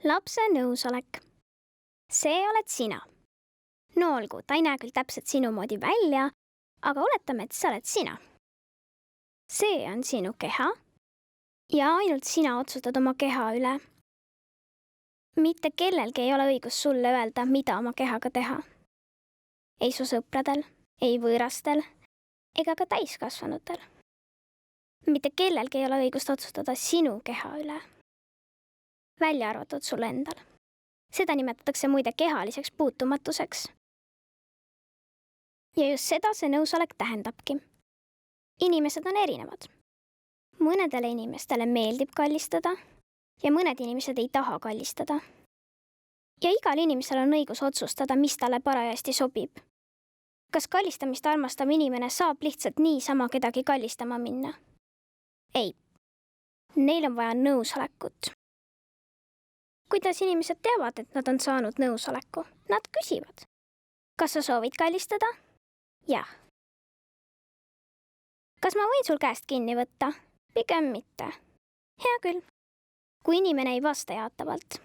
Lapse nõusolek. See oled sina. No olgu, ta ei näe küll täpselt sinu moodi välja, aga oletame, et see oled sina. See on sinu keha ja ainult sina otsustad oma keha üle. Mitte kellelgi ei ole õigus sulle öelda, mida oma kehaga teha. Ei su sõpradel, ei võõrastel ega ka täiskasvanutel. Mitte kellelgi ei ole õigust otsustada sinu keha üle. Välja arvatud sul endal. Seda nimetatakse muide kehaliseks puutumatuseks. Ja just seda see nõusolek tähendabki. Inimesed on erinevad. Mõnedele inimestele meeldib kallistada ja mõned inimesed ei taha kallistada. Ja igal inimesel on õigus otsustada, mis talle parajasti sobib. Kas kallistamist armastav inimene saab lihtsalt niisama kedagi kallistama minna? Ei. Neil on vaja nõusolekut. Kuidas inimesed teavad, et nad on saanud nõusoleku? Nad küsivad. Kas sa soovid kallistada? Jah. Kas ma võin sul käest kinni võtta? Pigem mitte. Hea küll. Kui inimene ei vasta jaatavalt.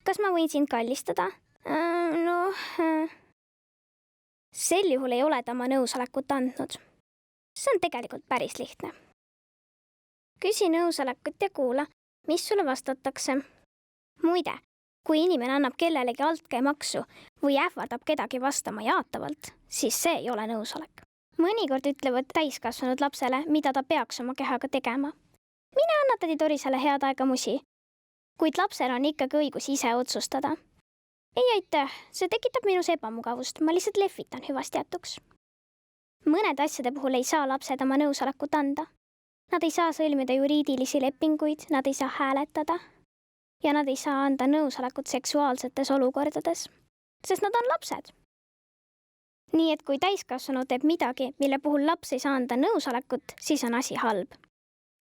Kas ma võin sind kallistada? Sel juhul ei ole ta oma nõusolekut andnud. See on tegelikult päris lihtne. Küsi nõusolekut ja kuula, mis sulle vastatakse. Muide, kui inimene annab kellelegi altkäemaksu või ähvardab kedagi vastama jaatavalt, siis see ei ole nõusolek. Mõnikord ütlevad täiskasvanud lapsele, mida ta peaks oma kehaga tegema. Mine anna tädi Torisele head aega musi, kuid lapsel on ikkagi õigus ise otsustada. Ei aitäh, see tekitab minus ebamugavust, ma lihtsalt lehvitan hüvast jätuks. Mõned asjade puhul ei saa lapsed oma nõusolekut anda. Nad ei saa sõlmida juriidilisi lepinguid, nad ei saa hääletada ja nad ei saa anda nõusolekut seksuaalsetes olukordades, sest nad on lapsed. Nii et kui täiskasvanu teeb midagi, mille puhul laps ei saa anda nõusolekut, siis on asi halb.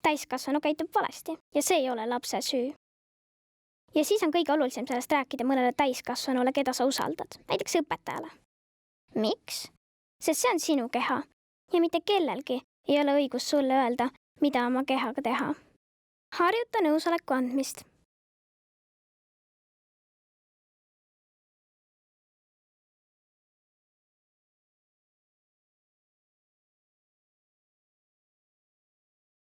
Täiskasvanu käitub valesti ja see ei ole lapse süü. Ja siis on kõige olulisem sellest rääkida mõnele täiskasvanule, keda sa usaldad, näiteks õpetajale. Miks? Sest see on sinu keha ja mitte kellelgi ei ole õigus sulle öelda, mida oma kehaga teha. Harjuta nõusoleku andmist.